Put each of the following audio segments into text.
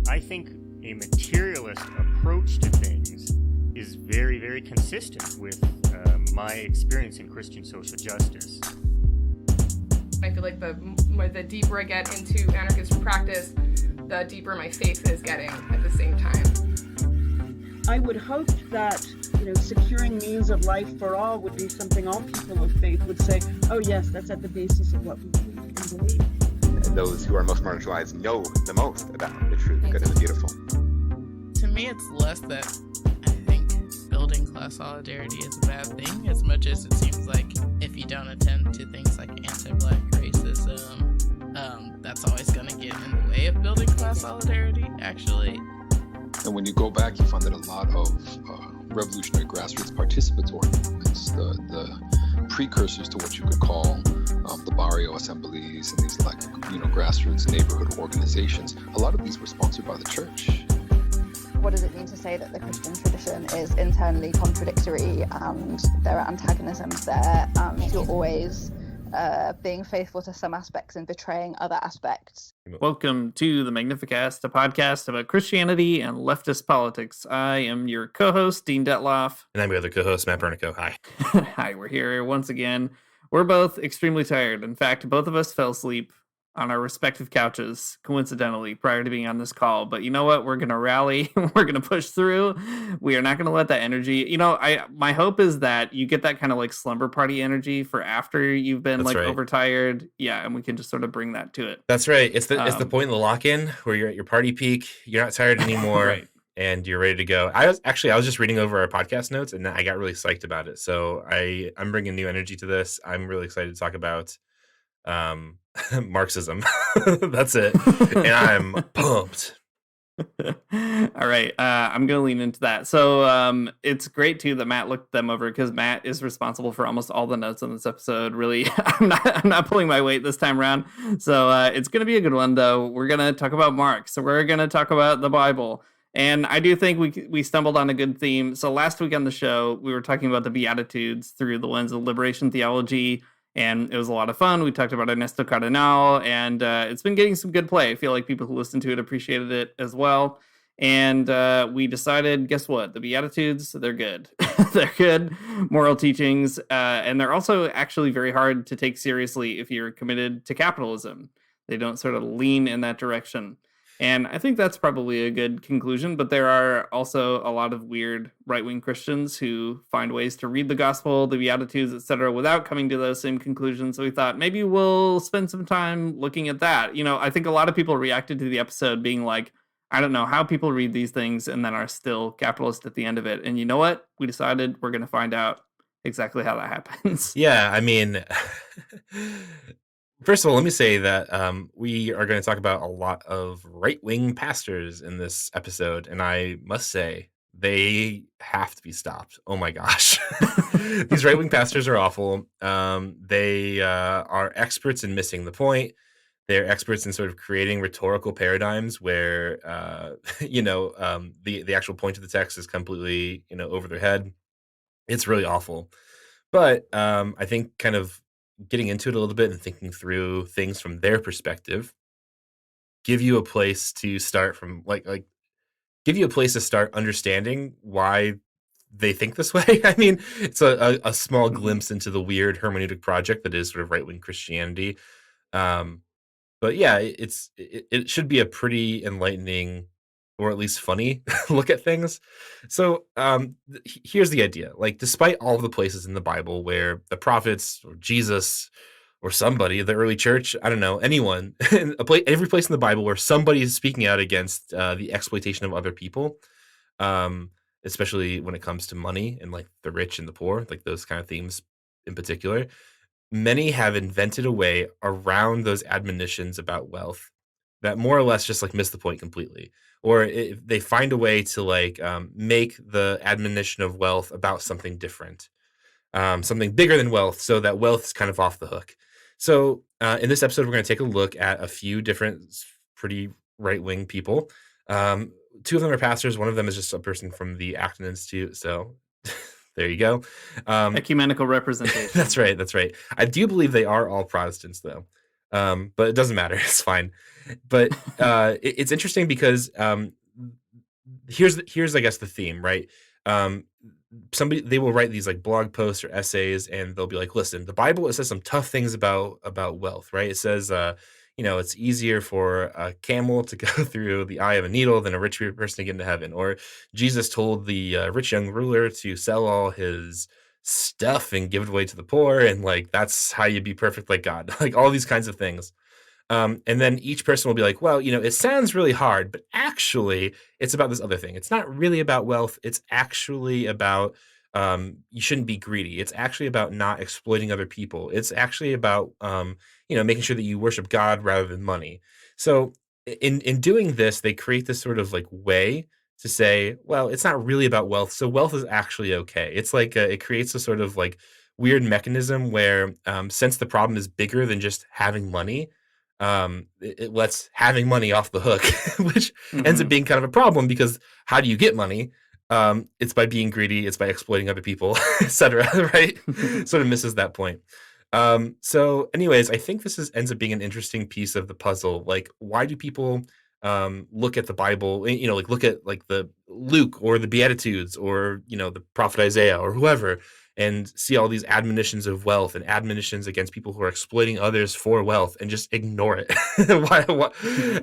I think a materialist approach to things is very, very consistent with my experience in Christian social justice. I feel like the deeper I get into anarchist practice, the deeper my faith is getting at the same time. I would hope that, securing means of life for all would be something all people of faith would say, oh yes, that's at the basis of what we believe. Those who are most marginalized know the most about the true, the good, and the beautiful. To me, it's less that I think building class solidarity is a bad thing, as much as it seems like if you don't attend to things like anti-Black racism, that's always going to get in the way of building class solidarity, actually. And when you go back, you find that a lot of revolutionary grassroots participatory movements, the precursors to what you could call the barrio assemblies and these grassroots neighborhood organizations, a lot of these were sponsored by the church. What does it mean to say that the Christian tradition is internally contradictory and there are antagonisms there and you're always being faithful to some aspects and betraying other aspects? Welcome to the Magnificast, a podcast about Christianity and leftist politics. I am your co-host, Dean Detloff. And I'm your other co-host, Matt Bernico. Hi. Hi, we're here once again. We're both extremely tired. In fact, both of us fell asleep on our respective couches, coincidentally, prior to being on this call. But you know what? We're going to rally. We're going to push through. We are not going to let that energy... my hope is that you get that kind of slumber party energy for after you've been overtired. Yeah, and we can just sort of bring that to it. That's right. It's the point of the lock-in where you're at your party peak. You're not tired anymore. Right. And you're ready to go. I was just reading over our podcast notes and I got really psyched about it. So I'm bringing new energy to this. I'm really excited to talk about Marxism. That's it. And I'm pumped. All right. I'm going to lean into that. So it's great, too, that Matt looked them over because Matt is responsible for almost all the notes on this episode. Really, I'm not pulling my weight this time around. So it's going to be a good one, though. We're going to talk about Marx. So we're going to talk about the Bible. And I do think we stumbled on a good theme. So last week on the show, we were talking about the Beatitudes through the lens of liberation theology, and it was a lot of fun. We talked about Ernesto Cardenal, and it's been getting some good play. I feel like people who listened to it appreciated it as well. And we decided, guess what? The Beatitudes, they're good. They're good moral teachings, and they're also actually very hard to take seriously if you're committed to capitalism. They don't sort of lean in that direction. And I think that's probably a good conclusion, but there are also a lot of weird right-wing Christians who find ways to read the gospel, the Beatitudes, etc., without coming to those same conclusions. So we thought maybe we'll spend some time looking at that. I think a lot of people reacted to the episode being like, I don't know how people read these things and then are still capitalist at the end of it. And you know what? We decided we're going to find out exactly how that happens. Yeah, I mean... First of all, let me say that we are going to talk about a lot of right-wing pastors in this episode, and I must say, they have to be stopped. Oh my gosh. These right-wing pastors are awful. They are experts in missing the point. They're experts in sort of creating rhetorical paradigms where, the actual point of the text is completely, over their head. It's really awful. But I think kind of getting into it a little bit and thinking through things from their perspective give you a place to start from give you a place to start understanding why they think this way. I mean, it's a small glimpse into the weird hermeneutic project that is sort of right-wing Christianity. But yeah, it should be a pretty enlightening or at least funny look at things. So here's the idea. Despite all of the places in the Bible where the prophets or Jesus or somebody, the early church, I don't know, anyone, every place in the Bible where somebody is speaking out against the exploitation of other people, especially when it comes to money and the rich and the poor, those kind of themes in particular, many have invented a way around those admonitions about wealth that more or less just miss the point completely. Or they find a way to make the admonition of wealth about something different, something bigger than wealth, so that wealth is kind of off the hook. So in this episode, we're going to take a look at a few different pretty right-wing people. Two of them are pastors. One of them is just a person from the Acton Institute. So there you go. Ecumenical representation. That's right. I do believe they are all Protestants, though. But it doesn't matter. It's fine. But it's interesting because here's I guess the theme, right? They will write these like blog posts or essays, and they'll be like, listen, the Bible, it says some tough things about wealth, right? It says it's easier for a camel to go through the eye of a needle than a rich person to get into heaven. Or Jesus told the rich young ruler to sell all his stuff and give it away to the poor, and like that's how you be perfect like God. Like all these kinds of things. And then each person will be like, well, it sounds really hard, but actually it's about this other thing. It's not really about wealth. It's actually about you shouldn't be greedy. It's actually about not exploiting other people. It's actually about making sure that you worship God rather than money. So in doing this, they create this sort of like way to say, well, it's not really about wealth. So wealth is actually okay. It's like it creates a sort of like weird mechanism where since the problem is bigger than just having money, it lets having money off the hook, which ends up being kind of a problem because how do you get money? It's by being greedy, it's by exploiting other people, etc. Right? Sort of misses that point. So anyways, I think ends up being an interesting piece of the puzzle. Like, why do people look at the Bible, like look at like the Luke or the Beatitudes or, the prophet Isaiah or whoever, and see all these admonitions of wealth and admonitions against people who are exploiting others for wealth and just ignore it?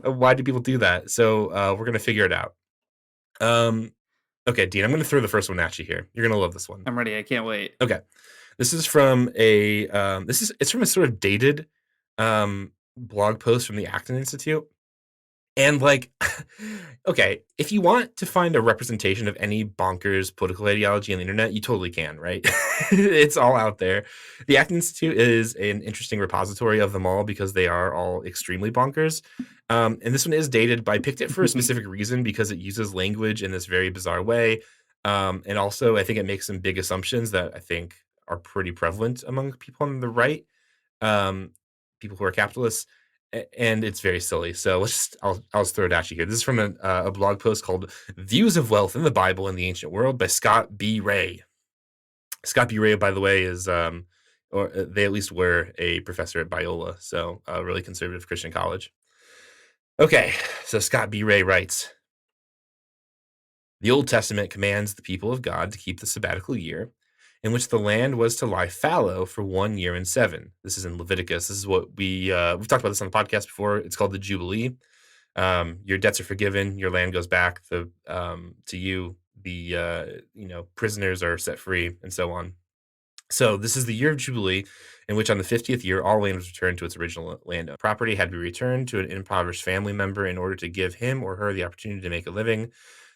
Why do people do that? So we're going to figure it out. Okay, Dean, I'm going to throw the first one at you here. You're going to love this one. I'm ready. I can't wait. Okay. This is from it's from a sort of dated blog post from the Acton Institute. And like, okay, if you want to find a representation of any bonkers political ideology on the internet, you totally can, right? It's all out there. The Acton Institute is an interesting repository of them all because they are all extremely bonkers. And this one is dated, but I picked it for a specific reason because it uses language in this very bizarre way. And also, I think it makes some big assumptions that I think are pretty prevalent among people on the right, people who are capitalists. And it's very silly. So I'll just throw it at you here. This is from a blog post called Views of Wealth in the Bible and the Ancient World by Scott B. Ray. Scott B. Ray, by the way, is, or they at least were a professor at Biola, so a really conservative Christian college. Okay, so Scott B. Ray writes, the Old Testament commands the people of God to keep the sabbatical year, in which the land was to lie fallow for 1 year and 7. This is in Leviticus. This is what we've talked about this on the podcast before. It's called the Jubilee. Your debts are forgiven. Your land goes back to you. The prisoners are set free, and so on. So this is the year of Jubilee, in which on the 50th year, all land was returned to its original land. Property had to be returned to an impoverished family member in order to give him or her the opportunity to make a living.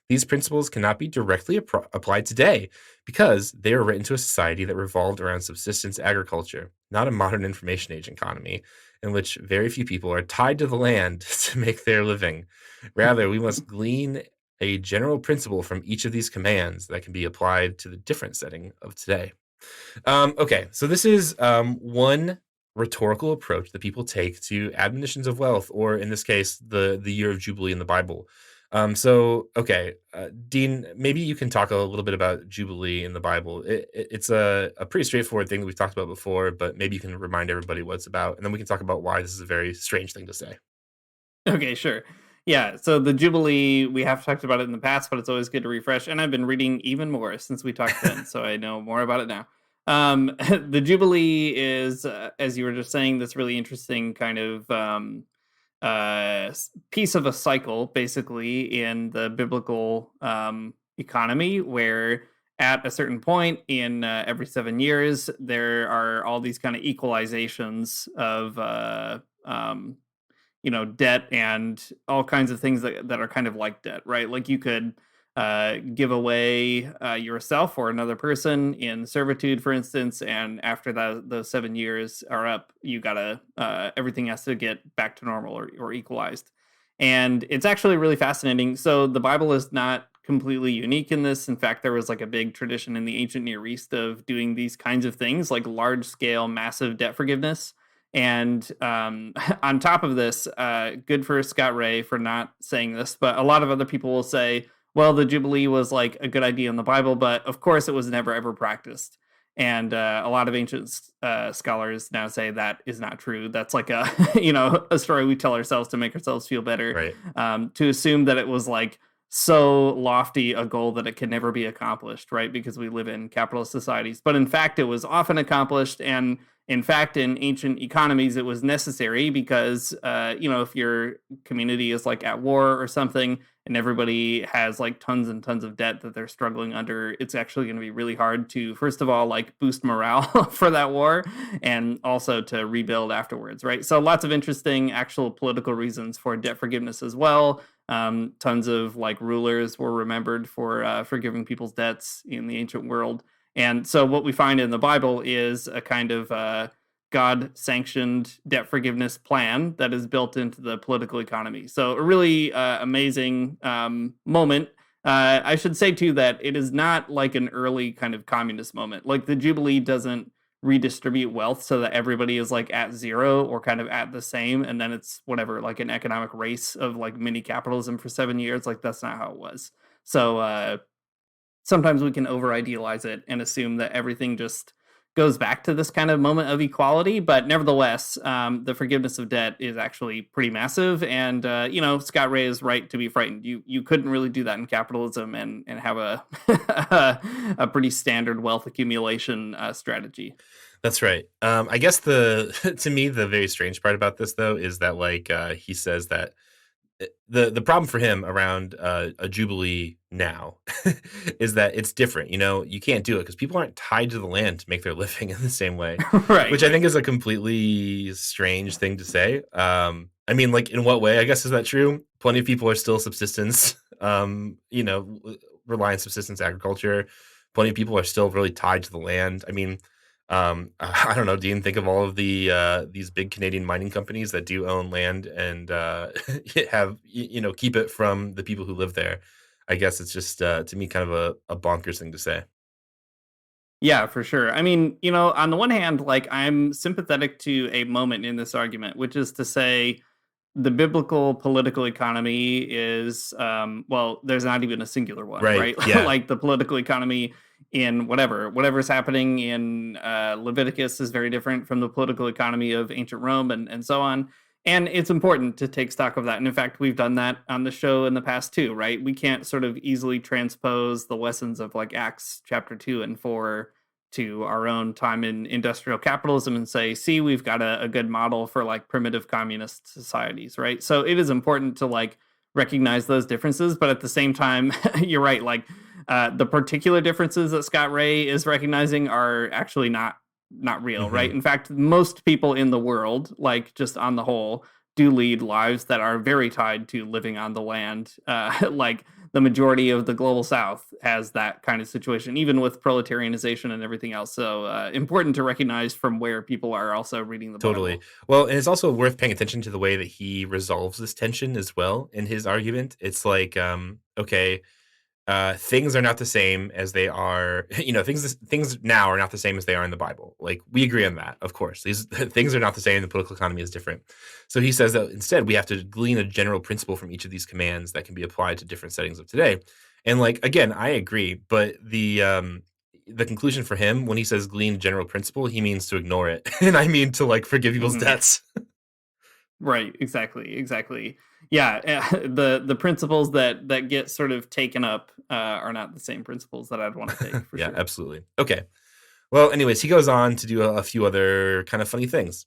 These principles cannot be directly applied today because they are written to a society that revolved around subsistence agriculture, not a modern information age economy in which very few people are tied to the land to make their living. Rather, we must glean a general principle from each of these commands that can be applied to the different setting of today. Okay, so this is one rhetorical approach that people take to admonitions of wealth, or in this case, the year of Jubilee in the Bible. Dean, maybe you can talk a little bit about Jubilee in the Bible. It's a pretty straightforward thing that we've talked about before, but maybe you can remind everybody what it's about, and then we can talk about why this is a very strange thing to say. Okay, sure. Yeah, so the Jubilee, we have talked about it in the past, but it's always good to refresh, and I've been reading even more since we talked then, so I know more about it now. The Jubilee is, as you were just saying, this really interesting kind of piece of a cycle, basically, in the biblical economy, where at a certain point in every 7 years, there are all these kind of equalizations of debt and all kinds of things that are kind of like debt, right? Like you could give away yourself or another person in servitude, for instance, and after those 7 years are up, you gotta everything has to get back to normal or equalized. And it's actually really fascinating. So the Bible is not completely unique in this. In fact, there was like a big tradition in the ancient Near East of doing these kinds of things, like large scale, massive debt forgiveness. And on top of this, good for Scott Ray for not saying this, but a lot of other people will say, well, the Jubilee was like a good idea in the Bible, but of course it was never ever practiced. And a lot of ancient scholars now say that is not true. That's like a a story we tell ourselves to make ourselves feel better. Right. To assume that it was like so lofty a goal that it can never be accomplished, right? Because we live in capitalist societies. But in fact, it was often accomplished, and in fact, in ancient economies, it was necessary because, if your community is like at war or something, and everybody has like tons and tons of debt that they're struggling under, it's actually going to be really hard to, first of all, like boost morale for that war, and also to rebuild afterwards, right? So lots of interesting actual political reasons for debt forgiveness as well. Tons of like rulers were remembered for forgiving people's debts in the ancient world. And so what we find in the Bible is a kind of God-sanctioned debt forgiveness plan that is built into the political economy. So a really amazing moment. I should say, too, that it is not like an early kind of communist moment. Like the Jubilee doesn't redistribute wealth so that everybody is like at zero or kind of at the same, and then it's whatever, like an economic race of like mini capitalism for 7 years. Like that's not how it was. So sometimes we can over idealize it and assume that everything just goes back to this kind of moment of equality, but nevertheless, the forgiveness of debt is actually pretty massive. And Scott Ray is right to be frightened. You couldn't really do that in capitalism and have a a pretty standard wealth accumulation strategy. That's right. I guess to me the very strange part about this though is that like he says that the problem for him around a Jubilee now is that it's different. You can't do it because people aren't tied to the land to make their living in the same way, Right. which I think is a completely strange thing to say. I mean, like, in what way? I guess is that true? Plenty of people are still subsistence, rely on subsistence agriculture. Plenty of people are still really tied to the land. I mean, I don't know, Dean, think of all of these big Canadian mining companies that do own land and have keep it from the people who live there. I guess it's just to me kind of a bonkers thing to say. Yeah, for sure. I mean, on the one hand, like I'm sympathetic to a moment in this argument, which is to say the biblical political economy is there's not even a singular one, right? Yeah. Like the political economy in whatever's happening in Leviticus is very different from the political economy of ancient Rome and so on. And it's important to take stock of that. And in fact, we've done that on the show in the past too, right? We can't sort of easily transpose the lessons of like Acts chapter 2 and 4 to our own time in industrial capitalism and say, see, we've got a good model for like primitive communist societies, right? So it is important to like recognize those differences. But at the same time, you're right, like the particular differences that Scott Ray is recognizing are actually not real, right? In fact, most people in the world, like just on the whole, do lead lives that are very tied to living on the land. Like the majority of the global South has that kind of situation, even with proletarianization and everything else. So important to recognize from where people are also reading the Totally. Bible. Well, and it's also worth paying attention to the way that he resolves this tension as well in his argument. It's like, okay, things are not the same as they are, things now are not the same as they are in the Bible. Like we agree on that, of course. These things are not the same. The political economy is different. So he says that instead we have to glean a general principle from each of these commands that can be applied to different settings of today. And like, again, I agree, but the conclusion for him when he says glean general principle, he means to ignore it. And I mean to like forgive people's debts. Right, exactly. Yeah, the principles that get sort of taken up are not the same principles that I'd want to take. For Yeah, sure. absolutely. Okay. Well, anyways, he goes on to do a few other kind of funny things.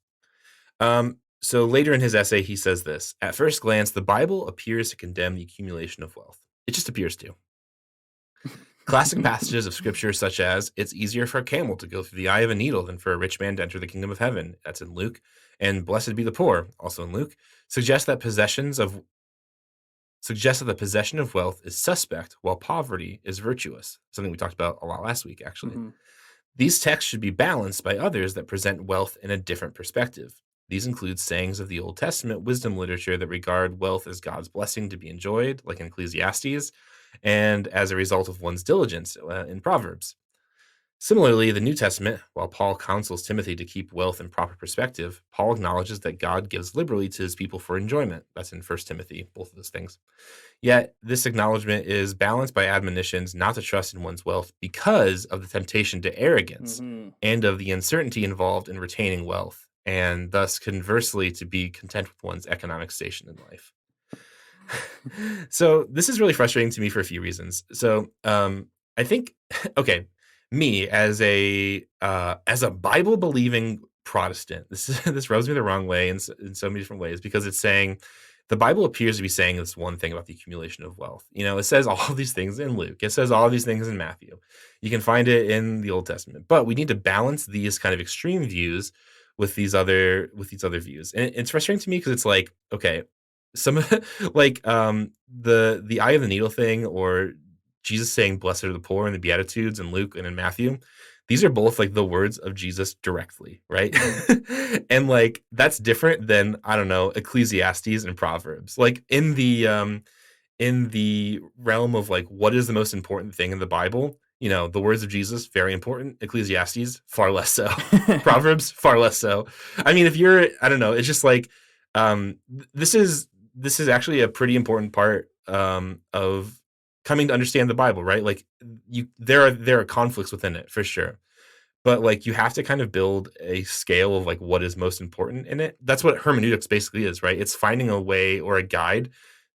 So later in his essay, he says this: at first glance, the Bible appears to condemn the accumulation of wealth. It just appears to. Classic passages of scripture such as, it's easier for a camel to go through the eye of a needle than for a rich man to enter the kingdom of heaven. That's in Luke. And blessed be the poor, also in Luke, suggest that the possession of wealth is suspect while poverty is virtuous. Something we talked about a lot last week, actually. These texts should be balanced by others that present wealth in a different perspective. These include sayings of the Old Testament wisdom literature that regard wealth as God's blessing to be enjoyed, like in Ecclesiastes, and as a result of one's diligence in Proverbs. Similarly, the New Testament, while Paul counsels Timothy to keep wealth in proper perspective, Paul acknowledges that God gives liberally to his people for enjoyment. That's in 1 Timothy, both of those things. Yet, this acknowledgement is balanced by admonitions not to trust in one's wealth because of the temptation to arrogance and of the uncertainty involved in retaining wealth, and thus, conversely, to be content with one's economic station in life. So, this is really frustrating to me for a few reasons. So, I think, okay, me as a Bible believing Protestant, this rubs me the wrong way in so many different ways, because it's saying the Bible appears to be saying this one thing about the accumulation of wealth. You know, it says all these things in Luke. It says all these things in Matthew. You can find it in the Old Testament, but we need to balance these kind of extreme views with these other views. And it's frustrating to me because it's like, okay, some like the eye of the needle thing, or Jesus saying blessed are the poor in the Beatitudes in Luke and in Matthew, these are both like the words of Jesus directly, right? And like that's different than, I don't know, Ecclesiastes and Proverbs. Like in the realm of like what is the most important thing in the Bible, you know, the words of Jesus, very important. Ecclesiastes, far less so. Proverbs, far less so. I mean, if you're, I don't know, it's just like this is actually a pretty important part of coming to understand the Bible, right? Like there are conflicts within it for sure, but like you have to kind of build a scale of like what is most important in it. That's what hermeneutics basically is, right? It's finding a way or a guide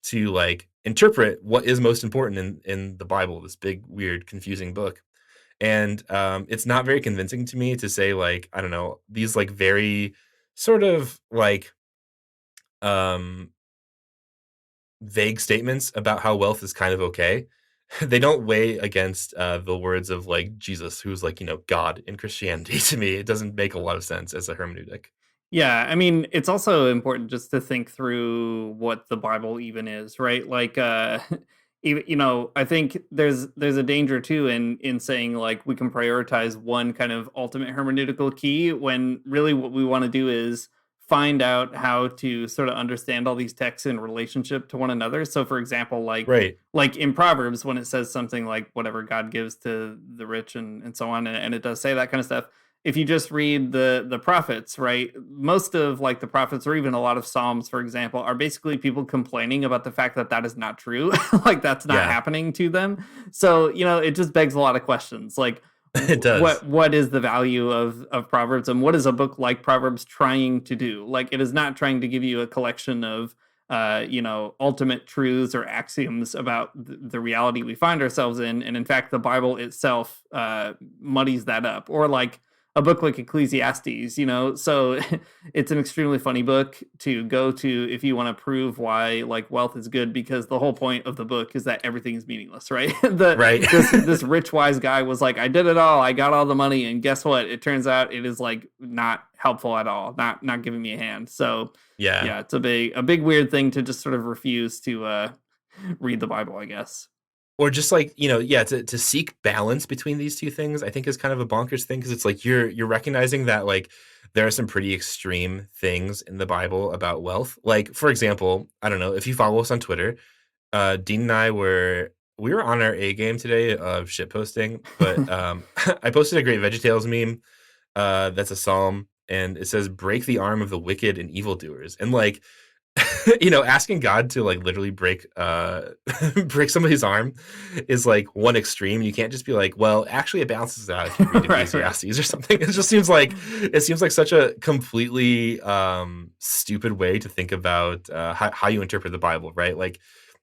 to like interpret what is most important in the Bible, this big, weird, confusing book. And it's not very convincing to me to say like, I don't know, these like very sort of like vague statements about how wealth is kind of okay. They don't weigh against the words of like Jesus, who's like, you know, God in Christianity. To me, it doesn't make a lot of sense as a hermeneutic. Yeah, I mean, it's also important just to think through what the Bible even is, right? Like, you know, I think there's a danger too in saying like we can prioritize one kind of ultimate hermeneutical key when really what we want to do is find out how to sort of understand all these texts in relationship to one another. So, for example, Right. like in Proverbs, when it says something like whatever God gives to the rich and so on, and it does say that kind of stuff. If you just read the prophets, right, most of like the prophets or even a lot of Psalms, for example, are basically people complaining about the fact that that is not true. Like that's not happening to them. So, you know, it just begs a lot of questions. Like, It does. What is the value of Proverbs, and what is a book like Proverbs trying to do? Like, it is not trying to give you a collection of you know, ultimate truths or axioms about the reality we find ourselves in, and in fact the Bible itself muddies that up. Or like a book like Ecclesiastes, you know, so it's an extremely funny book to go to if you want to prove why like wealth is good, because the whole point of the book is that everything is meaningless, right? Right. this rich wise guy was like, I did it all, I got all the money, and guess what? It turns out it is like not helpful at all, not giving me a hand. So yeah, it's a big weird thing to just sort of refuse to read the Bible, I guess. Or just like, you know, to seek balance between these two things, I think is kind of a bonkers thing, because it's like you're recognizing that like there are some pretty extreme things in the Bible about wealth. Like, for example, I don't know if you follow us on Twitter, Dean and I we were on our A game today of shit posting, but I posted a great VeggieTales meme that's a psalm, and it says, "Break the arm of the wicked and evildoers," and like. You know, asking God to like literally break somebody's arm is like one extreme. You can't just be like, well, actually it balances out if you read Ecclesiastes or something. It seems like such a completely stupid way to think about how you interpret the Bible, right? Like,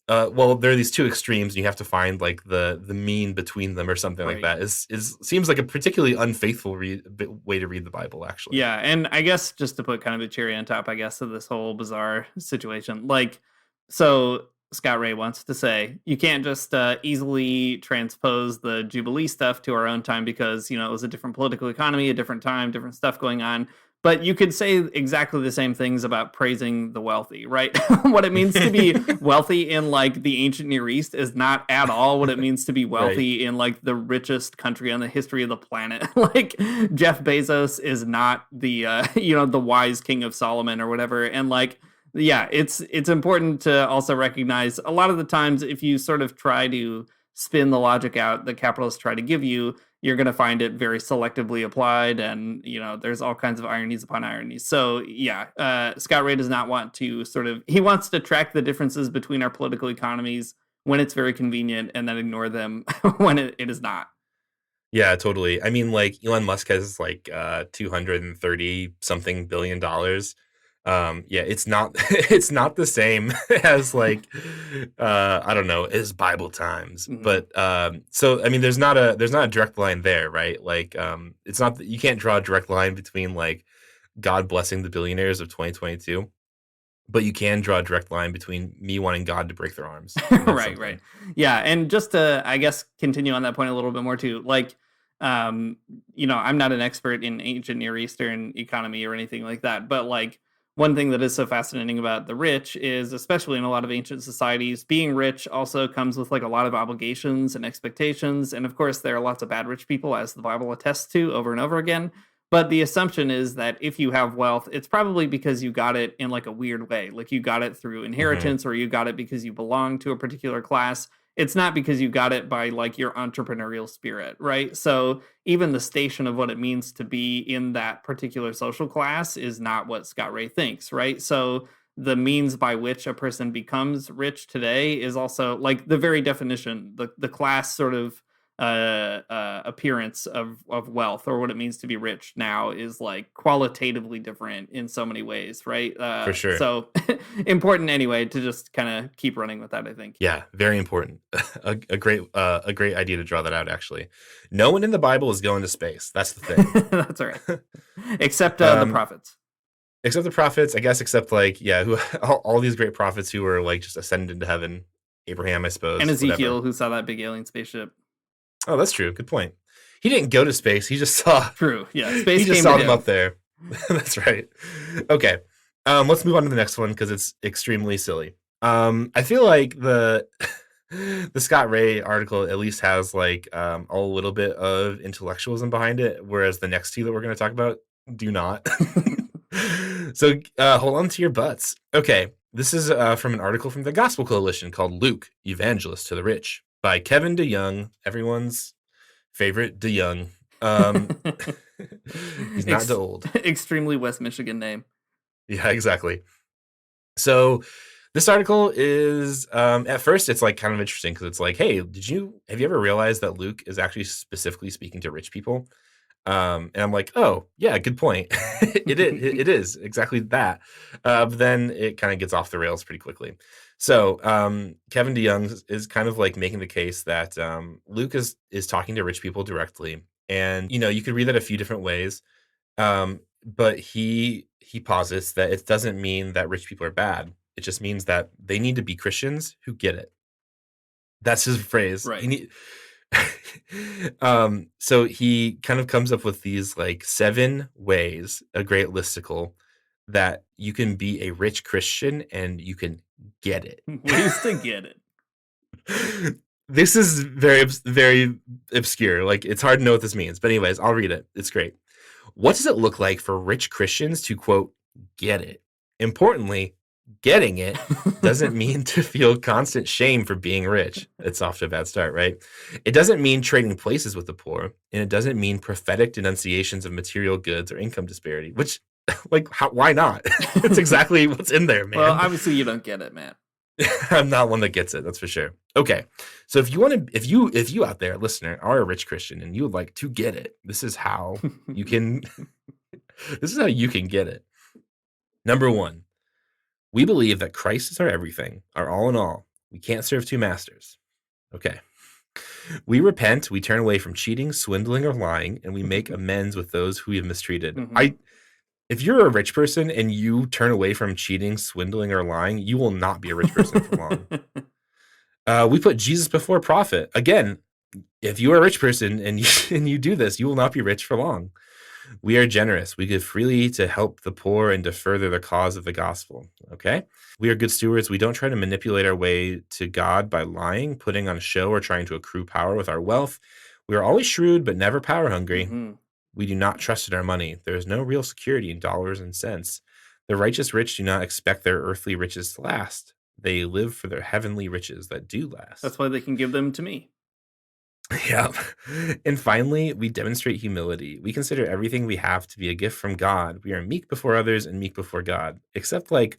well, there are these two extremes, and you have to find like the mean between them or something like that. Seems like a particularly unfaithful way to read the Bible, actually. Yeah, and I guess just to put kind of a cherry on top, I guess, of this whole bizarre situation, like, so Scott Ray wants to say you can't just easily transpose the Jubilee stuff to our own time because, you know, it was a different political economy, a different time, different stuff going on. But you could say exactly the same things about praising the wealthy, right? What it means to be wealthy in like the ancient Near East is not at all what it means to be wealthy in like the richest country on the history of the planet. Like Jeff Bezos is not the you know, the wise king of Solomon or whatever. And like, yeah, it's important to also recognize a lot of the times if you sort of try to spin the logic out that capitalists try to give you, you're going to find it very selectively applied, and there's all kinds of ironies upon ironies. So yeah, Scott Ray does not want to he wants to track the differences between our political economies when it's very convenient, and then ignore them when it is not. Yeah, totally. I mean, like Elon Musk has like 230 something $billion. Yeah, it's not it's not the same as like I don't know, as Bible times. Mhm. But so I mean there's not a direct line there, right? Like it's not that you can't draw a direct line between like God blessing the billionaires of 2022, but you can draw a direct line between me wanting God to break their arms. And that's Right, something. right. Yeah, and just to, I guess, continue on that point a little bit more too, like, I'm not an expert in ancient Near Eastern economy or anything like that, but like one thing that is so fascinating about the rich is, especially in a lot of ancient societies, being rich also comes with like a lot of obligations and expectations, and of course there are lots of bad rich people, as the Bible attests to over and over again. But the assumption is that if you have wealth, it's probably because you got it in like a weird way. Like you got it through inheritance, or you got it because you belong to a particular class. It's not because you got it by like your entrepreneurial spirit, right? So even the station of what it means to be in that particular social class is not what Scott Ray thinks, right? So the means by which a person becomes rich today is also like the very definition, the class sort of appearance of wealth, or what it means to be rich now, is like qualitatively different in so many ways, right? For sure. So important anyway to just kind of keep running with that, I think. Yeah, very important. a great idea to draw that out. Actually, no one in the Bible is going to space. That's the thing. That's all right. Except the prophets. Except the prophets, I guess. Except like who all these great prophets who were like just ascended into heaven. Abraham, I suppose, and Ezekiel, whatever. who saw that big alien spaceship. Oh, that's true. Good point. He didn't go to space. He just saw. True. Yeah. Space. He just saw them up there. That's right. Okay. Let's move on to the next one because it's extremely silly. I feel like the Scott Ray article at least has like a little bit of intellectualism behind it, whereas the next two that we're going to talk about do not. So hold on to your butts. Okay. This is from an article from the Gospel Coalition called Luke, Evangelist to the Rich, by Kevin DeYoung, everyone's favorite DeYoung. He's not too old. Extremely West Michigan name. Yeah, exactly. So this article is, at first, it's like kind of interesting because it's like, hey, have you ever realized that Luke is actually specifically speaking to rich people? And I'm like, oh, yeah, good point. It is exactly that. But then it kind of gets off the rails pretty quickly. So Kevin DeYoung is kind of like making the case that Luke is talking to rich people directly. And, you could read that a few different ways. But he posits that it doesn't mean that rich people are bad. It just means that they need to be Christians who get it. That's his phrase. Right. So he kind of comes up with these like 7 ways, a great listicle, that you can be a rich Christian and you can get it. Ways to get it. This is very, very obscure. Like, it's hard to know what this means. But anyways, I'll read it. It's great. What does it look like for rich Christians to, quote, get it? Importantly, getting it doesn't mean to feel constant shame for being rich. It's off to a bad start, right? It doesn't mean trading places with the poor, and it doesn't mean prophetic denunciations of material goods or income disparity, which, like, why not? It's exactly what's in there, man. Well, obviously you don't get it, Matt. I'm not one that gets it, that's for sure. Okay, so if you out there, listener, are a rich Christian and you would like to get it, this is how you can get it. Number 1. We believe that Christ is our everything, our all in all. We can't serve 2 masters. Okay. We repent, we turn away from cheating, swindling, or lying, and we make amends with those who we have mistreated. Mhm. If you're a rich person and you turn away from cheating, swindling, or lying, you will not be a rich person for long. We put Jesus before profit. Again, if you are a rich person and you do this, you will not be rich for long. We are generous. We give freely to help the poor and to further the cause of the gospel. Okay? We are good stewards. We don't try to manipulate our way to God by lying, putting on a show, or trying to accrue power with our wealth. We are always shrewd, but never power hungry. Mm-hmm. We do not trust in our money. There is no real security in dollars and cents. The righteous rich do not expect their earthly riches to last. They live for their heavenly riches that do last. That's why they can give them to me. Yeah. And finally, we demonstrate humility. We consider everything we have to be a gift from God. We are meek before others and meek before God. Except, like,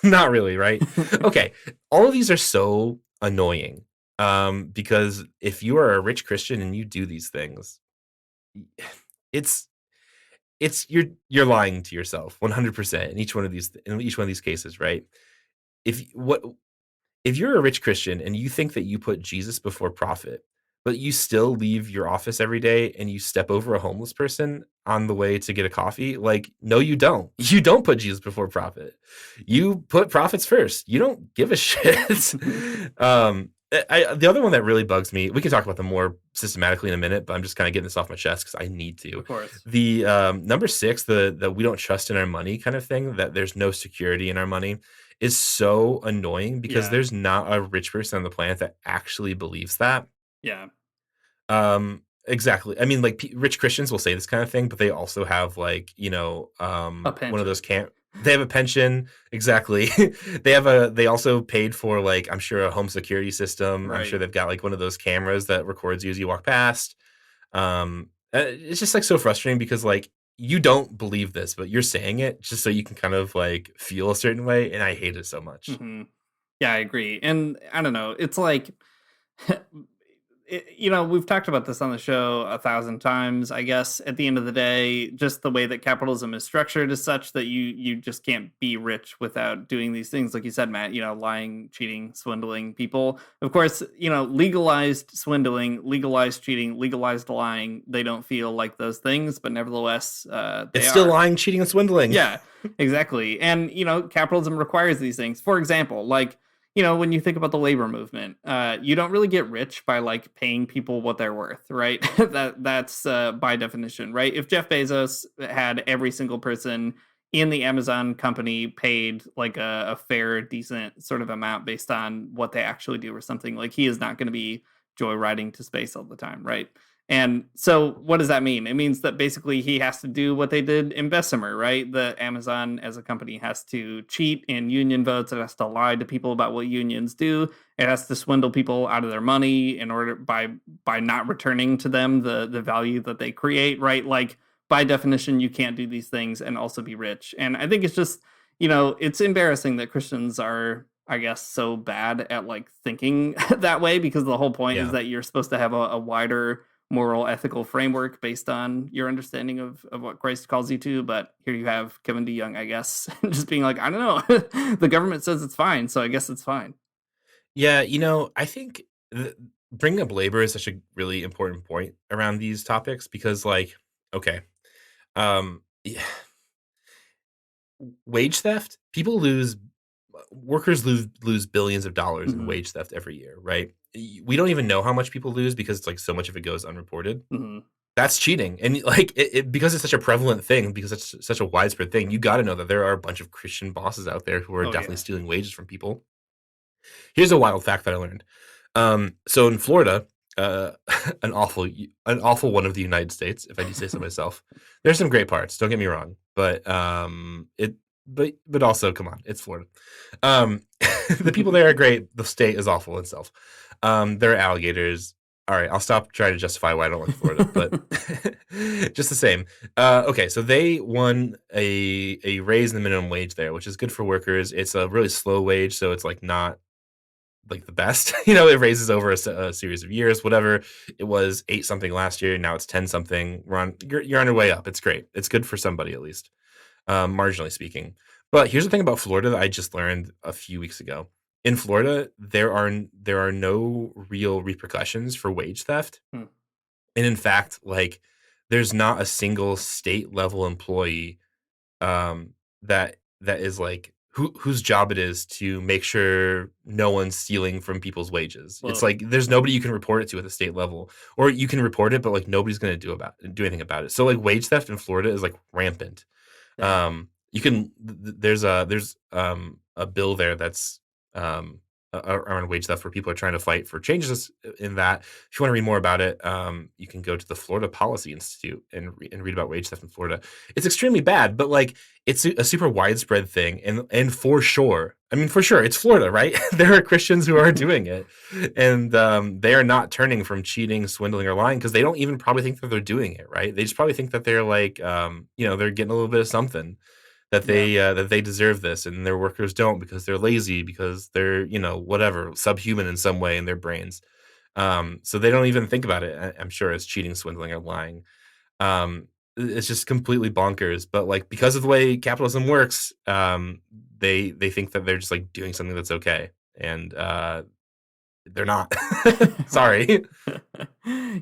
not really, right? Okay. All of these are so annoying. Because if you are a rich Christian and you do these things, it's you're lying to yourself 100% in each one of these cases, right? If what if you're a rich Christian and you think that you put Jesus before profit, but you still leave your office every day and you step over a homeless person on the way to get a coffee, like, no, you don't. You don't put Jesus before profit. You put profits first. You don't give a shit. The other one that really bugs me, we can talk about them more systematically in a minute, but I'm just kind of getting this off my chest because I need to. Of course. The number 6, the we don't trust in our money kind of thing, that there's no security in our money, is so annoying because Yeah. there's not a rich person on the planet that actually believes that. Yeah. Exactly. I mean, like, rich Christians will say this kind of thing, but they also have, like, one of those they have a pension. Exactly. They also paid for, like, I'm sure, a home security system. I'm sure Right. they've got, like, one of those cameras that records you as you walk past. It's just, like, so frustrating because, like, you don't believe this, but you're saying it just so you can kind of, like, feel a certain way, and I hate it so much. Mhm. Yeah, I agree. And I don't know, it's like we've talked about this on the show 1,000 times. I guess at the end of the day, just the way that capitalism is structured is such that you just can't be rich without doing these things, like you said, Matt. Lying, cheating, swindling people. Of course, legalized swindling, legalized cheating, legalized lying. They don't feel like those things, but nevertheless, it's still lying, cheating, and swindling. Yeah, exactly. And capitalism requires these things. For example, like, when you think about the labor movement, you don't really get rich by, like, paying people what they're worth, right? That's by definition, right? If Jeff Bezos had every single person in the Amazon company paid, like, a fair, decent sort of amount based on what they actually do or something, like, he is not going to be joyriding to space all the time, right? And so what does that mean? It means that basically he has to do what they did in Bessemer, right? The Amazon as a company has to cheat in union votes. It has to lie to people about what unions do. It has to swindle people out of their money in order by not returning to them the value that they create, right? Like, by definition, you can't do these things and also be rich. And I think it's just, it's embarrassing that Christians are, I guess, so bad at, like, thinking that way, because the whole point is that you're supposed to have a wider moral, ethical framework based on your understanding of what Christ calls you to. But here you have Kevin DeYoung, I guess, just being like, I don't know, the government says it's fine, so I guess it's fine. Yeah, I think bringing up labor is such a really important point around these topics because, like, okay, yeah, wage theft, workers lose billions of dollars in wage theft every year, right? We don't even know how much people lose because it's, like, so much of it goes unreported. That's cheating. And, like, because it's such a prevalent thing, because it's such a widespread thing, you got to know that there are a bunch of Christian bosses out there who are definitely stealing wages from people. Here's a wild fact that I learned. So in Florida, an awful one of the United States, if I do say so myself. There's some great parts, don't get me wrong, but also, come on, it's Florida. The people there are great. The state is awful itself. There are alligators. All right, I'll stop trying to justify why I don't like Florida, but just the same. Okay, so they won a raise in the minimum wage there, which is good for workers. It's a really slow wage, so it's, like, not, like, the best. It raises over a series of years. Whatever, it was 8 something last year. Now it's 10 something. You're on your way up. It's great. It's good for somebody, at least, marginally speaking. But here's the thing about Florida that I just learned a few weeks ago. In Florida, there are no real repercussions for wage theft. And in fact, like, there's not a single state level employee that is, like, whose job it is to make sure no one's stealing from people's wages. It's like there's nobody you can report it to at the state level, or you can report it, but, like, nobody's going to do anything about it. So, like, wage theft in Florida is, like, rampant. You can there's a bill there that's around wage theft, where people are trying to fight for changes in that. If you want to read more about it, you can go to the Florida Policy Institute and read about wage theft in Florida. It's extremely bad, but like it's a super widespread thing, and for sure, it's Florida, right? There are Christians who are doing it, and they are not turning from cheating, swindling, or lying because they don't even probably think that they're doing it, right? They just probably think that they're like, they're getting a little bit of something, that they deserve this, and their workers don't because they're lazy, because they're whatever, subhuman in some way in their brains. So they don't even think about it, I'm sure, as cheating, swindling, or lying. It's just completely bonkers. But like, because of the way capitalism works, they think that they're just like doing something that's okay, and they're not. Sorry.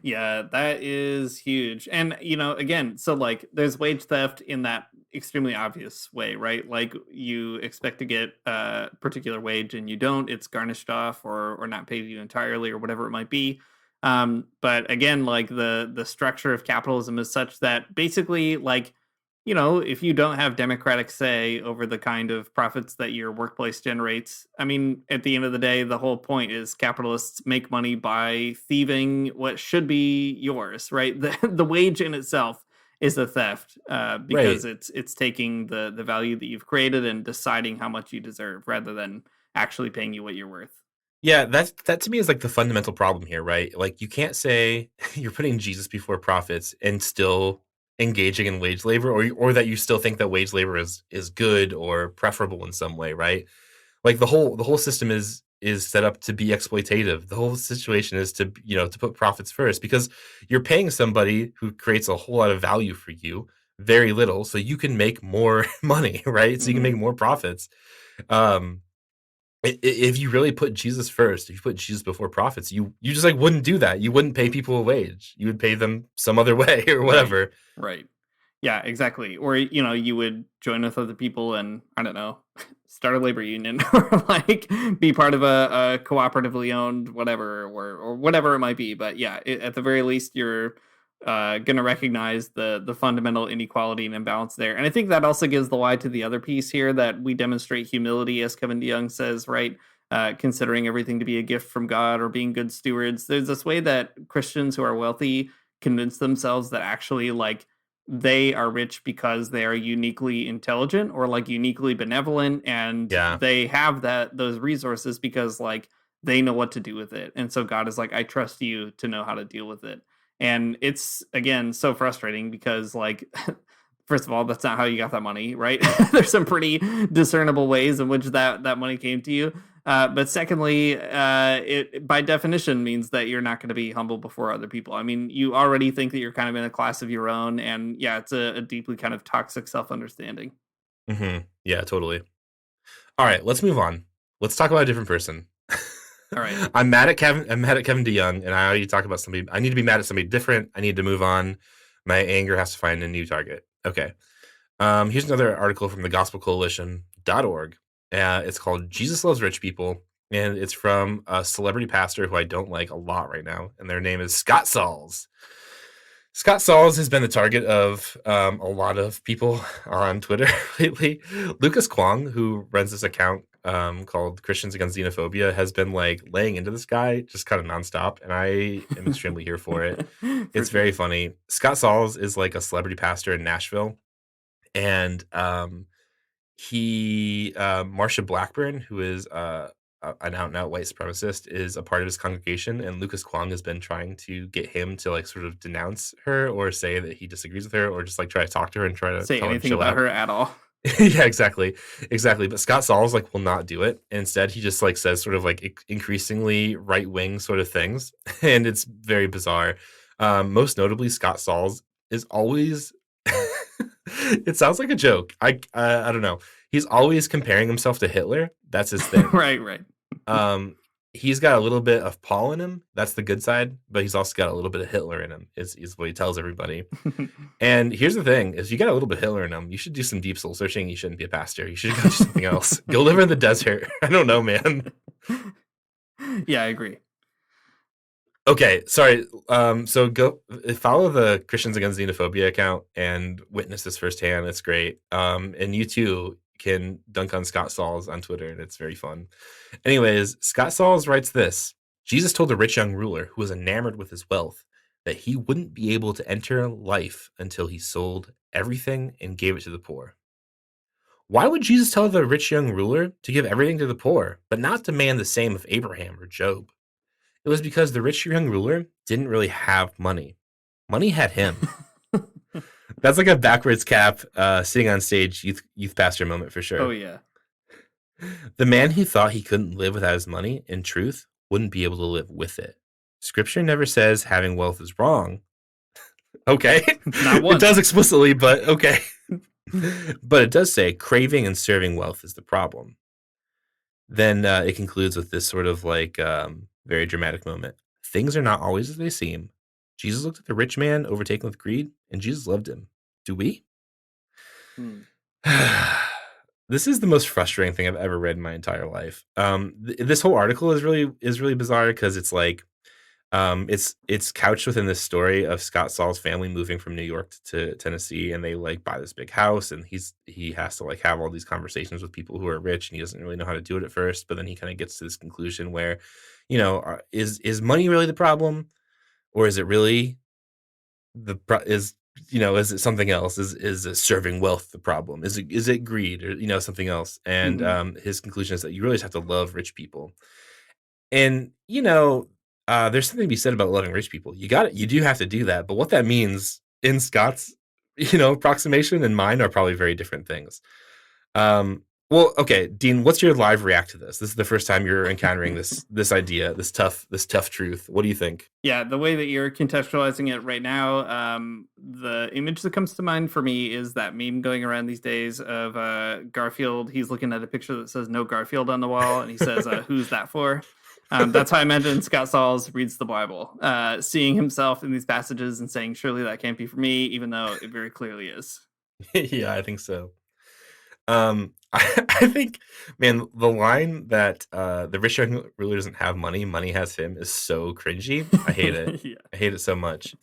Yeah, that is huge. And again, so like there's wage theft in that extremely obvious way, right? Like you expect to get a particular wage and you don't, it's garnished off or not paid you entirely or whatever it might be. But again, like the structure of capitalism is such that basically, like, if you don't have democratic say over the kind of profits that your workplace generates, I mean, at the end of the day, the whole point is capitalists make money by thieving what should be yours, right? The wage in itself is a theft, because it's taking the value that you've created and deciding how much you deserve rather than actually paying you what you're worth. Yeah, that to me is like the fundamental problem here, right? Like, you can't say you're putting Jesus before profits and still engaging in wage labor, or that you still think that wage labor is good or preferable in some way, right? Like the whole system is set up to be exploitative. The whole situation is to put profits first, because you're paying somebody who creates a whole lot of value for you very little, so you can make more money, right? So you can make more profits. If you really put Jesus first, if you put Jesus before profits, you just like wouldn't do that. You wouldn't pay people a wage. You would pay them some other way or whatever. Right. Yeah, exactly. Or, you would join with other people and, I don't know, start a labor union or like be part of a cooperatively owned whatever, or whatever it might be. But yeah, at the very least, you're going to recognize the fundamental inequality and imbalance there. And I think that also gives the lie to the other piece here, that we demonstrate humility, as Kevin DeYoung says, right? Considering everything to be a gift from God or being good stewards. There's this way that Christians who are wealthy convince themselves that actually, like, they are rich because they are uniquely intelligent or like uniquely benevolent, and they have those resources because like they know what to do with it. And so God is like, I trust you to know how to deal with it. And it's, again, so frustrating because, like, first of all, that's not how you got that money, right? There's some pretty discernible ways in which that money came to you. But secondly, it by definition means that you're not going to be humble before other people. I mean, you already think that you're kind of in a class of your own. And yeah, it's a deeply kind of toxic self-understanding. Mm-hmm. Yeah, totally. All right, let's move on. Let's talk about a different person. All right. I'm mad at Kevin DeYoung, and I already talked about somebody. I need to be mad at somebody different. I need to move on. My anger has to find a new target. Okay. Here's another article from the gospelcoalition.org. It's called Jesus Loves Rich People, and it's from a celebrity pastor who I don't like a lot right now, and their name is Scott Sauls. Scott Sauls has been the target of a lot of people on Twitter lately. Lucas Kwong, who runs this account called Christians Against Xenophobia, has been like laying into this guy just kind of nonstop, and I am extremely here for it. It's very funny. Scott Sauls is like a celebrity pastor in Nashville, and Marsha Blackburn, who is an out-and-out white supremacist, is a part of his congregation, and Lucas Kwong has been trying to get him to like sort of denounce her or say that he disagrees with her, or just like try to talk to her and try to say anything about her at all. Yeah, exactly. But Scott Sauls like will not do it. Instead, he just like says sort of like increasingly right-wing sort of things, and it's very bizarre. Most notably, Scott Sauls is always it sounds like a joke. I don't know. He's always comparing himself to Hitler. That's his thing. Right. He's got a little bit of Paul in him. That's the good side, but he's also got a little bit of Hitler in him, is what he tells everybody. And here's the thing, is you got a little bit of Hitler in him, you should do some deep soul searching. You shouldn't be a pastor. You should go do something else. Go live in the desert. I don't know, man. Yeah, I agree. Okay, sorry. So go follow the Christians Against Xenophobia account and witness this firsthand. It's great. And you too can dunk on Scott Sauls on Twitter, and it's very fun. Anyways, Scott Sauls writes this: Jesus told a rich young ruler who was enamored with his wealth that he wouldn't be able to enter life until he sold everything and gave it to the poor. Why would Jesus tell the rich young ruler to give everything to the poor, but not demand the same of Abraham or Job? It was because the rich young ruler didn't really have money. Money had him. That's like a backwards cap sitting on stage youth pastor moment for sure. Oh, yeah. The man who thought he couldn't live without his money, in truth, wouldn't be able to live with it. Scripture never says having wealth is wrong. Okay. Not once. It does explicitly, but okay. But it does say craving and serving wealth is the problem. Then it concludes with this sort of like very dramatic moment. Things are not always as they seem. Jesus looked at the rich man overtaken with greed, and Jesus loved him. Do we? This is the most frustrating thing I've ever read in my entire life. This whole article is really bizarre because it's like it's couched within this story of Scott Saul's family moving from New York to Tennessee, and they like buy this big house, and he has to like have all these conversations with people who are rich, and he doesn't really know how to do it at first, but then he kind of gets to this conclusion where, is money really the problem, or is it really is it something else? Is it serving wealth the problem? Is it greed or something else? And his conclusion is that you really just have to love rich people, and there's something to be said about loving rich people. You do have to do that. But what that means in Scott's, approximation and mine are probably very different things. Well, okay, Dean, what's your live react to this? This is the first time you're encountering this idea, this tough truth. What do you think? Yeah, the way that you're contextualizing it right now, the image that comes to mind for me is that meme going around these days of Garfield. He's looking at a picture that says "No Garfield" on the wall, and he says, "Who's that for?" That's how I imagine Scott Sauls reads the Bible, seeing himself in these passages and saying, surely that can't be for me, even though it very clearly is. Yeah, I think so. I think, man, the line that the rich young ruler doesn't have money, money has him is so cringy. I hate it. Yeah. I hate it so much.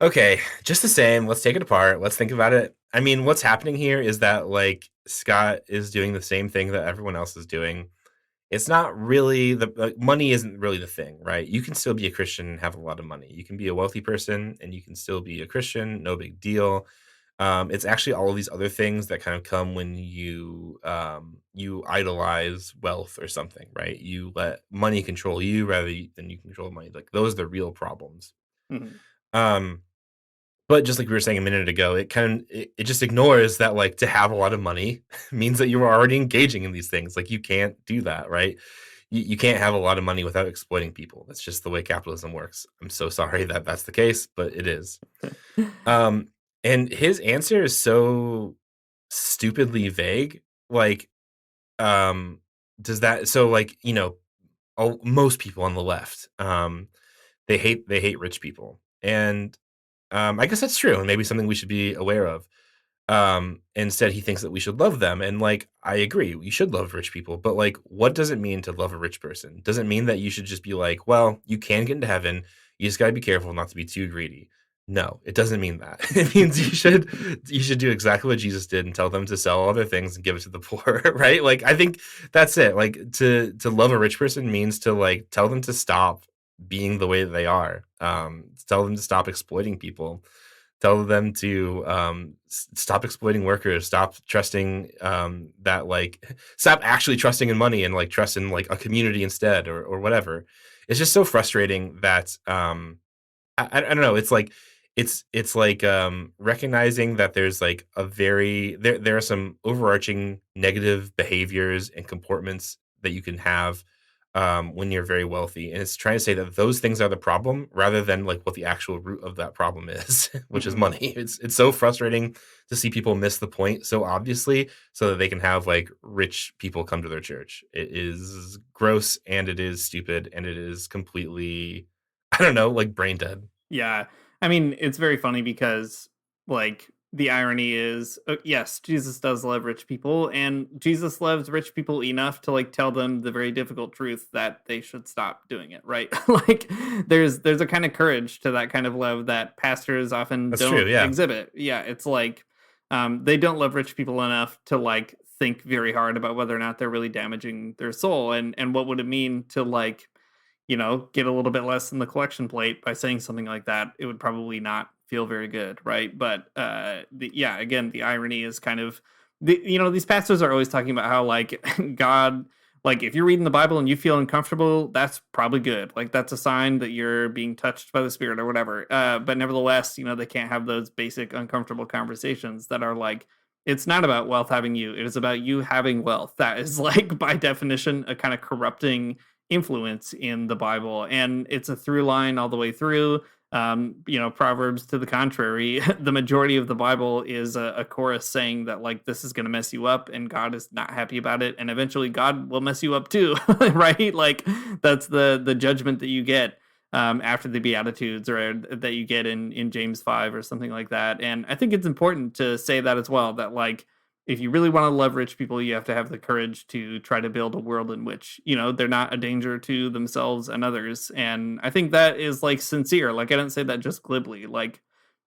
Okay, just the same, let's take it apart. Let's think about it. I mean, what's happening here is that like Scott is doing the same thing that everyone else is doing. It's not really money isn't really the thing, right? You can still be a Christian and have a lot of money. You can be a wealthy person and you can still be a Christian. No big deal. It's actually all of these other things that kind of come when you idolize wealth or something, right? You let money control you rather than you control money. Like those are the real problems. Mm-hmm. But just like we were saying a minute ago, it just ignores that like to have a lot of money means that you are already engaging in these things. Like you can't do that, right? You can't have a lot of money without exploiting people. That's just the way capitalism works. I'm so sorry that that's the case, but it is. And his answer is so stupidly vague. Like, does that, so like, most people on the left, they hate rich people. And I guess that's true, and maybe something we should be aware of. Instead, he thinks that we should love them, and like I agree, we should love rich people. But like, what does it mean to love a rich person? Does it mean that you should just be like, well, you can get into heaven, you just got to be careful not to be too greedy? No, it doesn't mean that. It means you should do exactly what Jesus did and tell them to sell all their things and give it to the poor, right? Like I think that's it. Like to love a rich person means to like tell them to stop being the way that they are. Tell them to stop exploiting people. Tell them to stop exploiting workers. Stop trusting that like stop actually trusting in money and like trust in like a community instead or whatever. It's just so frustrating that I don't know. It's like it's like recognizing that there's like there are some overarching negative behaviors and comportments that you can have when you're very wealthy, and it's trying to say that those things are the problem rather than like what the actual root of that problem is, which is money. It's so frustrating to see people miss the point so obviously so that they can have like rich people come to their church. It is gross and it is stupid and it is completely, I don't know, like brain dead. Yeah. I mean, it's very funny because like the irony is, yes, Jesus does love rich people, and Jesus loves rich people enough to like tell them the very difficult truth that they should stop doing it, right? Like there's a kind of courage to that kind of love that pastors often don't exhibit. Yeah, it's like they don't love rich people enough to like think very hard about whether or not they're really damaging their soul, and what would it mean to like, get a little bit less in the collection plate by saying something like that. It would probably not feel very good, right? But again, the irony is kind of these pastors are always talking about how like God, like if you're reading the Bible and you feel uncomfortable, that's probably good. Like that's a sign that you're being touched by the Spirit or whatever. But nevertheless, they can't have those basic uncomfortable conversations that are like, it's not about wealth having you. It is about you having wealth. That is like by definition a kind of corrupting influence in the Bible, and it's a through line all the way through. Proverbs to the contrary, the majority of the Bible is a chorus saying that like this is going to mess you up and God is not happy about it, and eventually God will mess you up too. Right? Like that's the judgment that you get after the Beatitudes, or that you get in James 5 or something like that. And I think it's important to say that as well, that like if you really want to love rich people, you have to have the courage to try to build a world in which, they're not a danger to themselves and others. And I think that is like sincere. Like I don't say that just glibly. Like,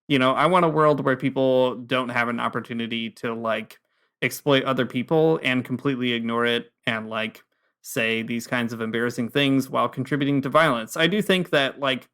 I want a world where people don't have an opportunity to like exploit other people and completely ignore it and like say these kinds of embarrassing things while contributing to violence. I do think that like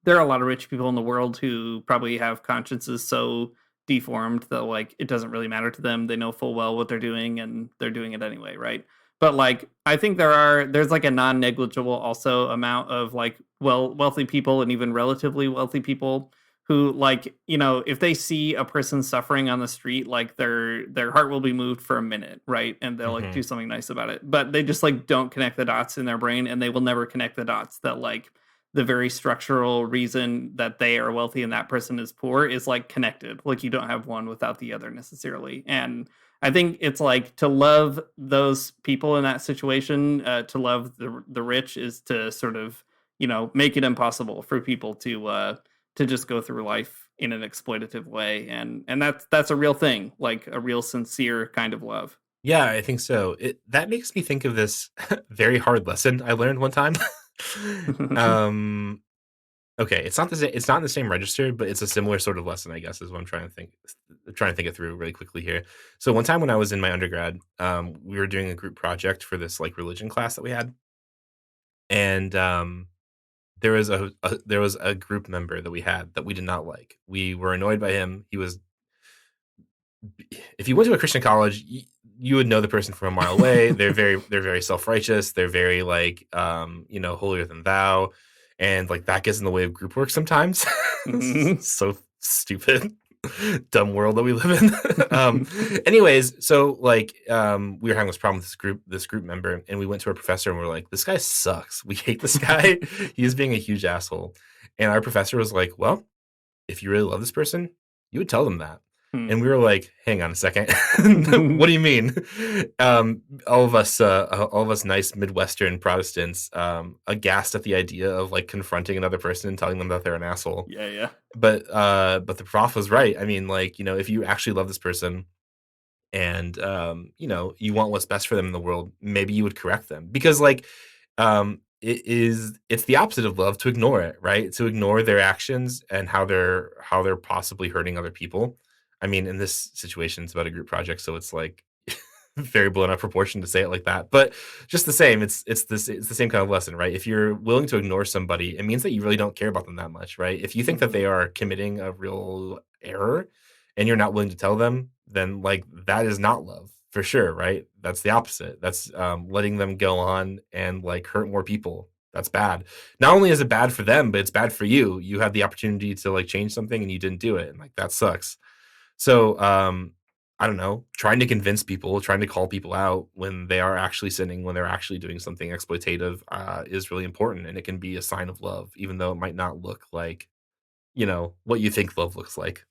there are a lot of rich people in the world who probably have consciences so deformed that like it doesn't really matter to them. They know full well what they're doing and they're doing it anyway, right? But like I think there's like a non-negligible also amount of like wealthy people and even relatively wealthy people who like, if they see a person suffering on the street, like their heart will be moved for a minute, right? And they'll like do something nice about it. But they just like don't connect the dots in their brain, and they will never connect the dots that like the very structural reason that they are wealthy and that person is poor is like connected. Like you don't have one without the other necessarily. And I think it's like to love those people in that situation, to love the rich is to sort of, make it impossible for people to just go through life in an exploitative way. And that's a real thing, like a real sincere kind of love. Yeah, I think so. That makes me think of this very hard lesson I learned one time. Okay, it's not in the same register, but it's a similar sort of lesson, I guess, is what I'm trying to think it through really quickly here. So one time when I was in my undergrad, we were doing a group project for this like religion class that we had, and there was a group member that we had that we did not like. We were annoyed by him. If you went to a Christian college, you would know the person from a mile away. They're very self-righteous. They're very like, holier than thou. And like that gets in the way of group work sometimes. So stupid, dumb world that we live in. Anyways, so like, we were having this problem with this group member, and we went to our professor and we're like, this guy sucks. We hate this guy. He is being a huge asshole. And our professor was like, well, if you really love this person, you would tell them that. And we were like, hang on a second. What do you mean? All of us nice Midwestern Protestants, aghast at the idea of like confronting another person and telling them that they're an asshole. Yeah. But the prof was right. I mean, like, if you actually love this person and, you want what's best for them in the world, maybe you would correct them, because like, it's the opposite of love to ignore it, right? To ignore their actions and how they're possibly hurting other people. I mean, in this situation, it's about a group project, so it's like very blown out proportion to say it like that. But just the same, it's the same kind of lesson, right? If you're willing to ignore somebody, it means that you really don't care about them that much, right? If you think that they are committing a real error and you're not willing to tell them, then like that is not love for sure, right? That's the opposite. That's letting them go on and like hurt more people. That's bad. Not only is it bad for them, but it's bad for you. You had the opportunity to like change something and you didn't do it, and like that sucks. So, I don't know, trying to convince people, trying to call people out when they are actually sinning, when they're actually doing something exploitative, is really important. And it can be a sign of love, even though it might not look like, what you think love looks like.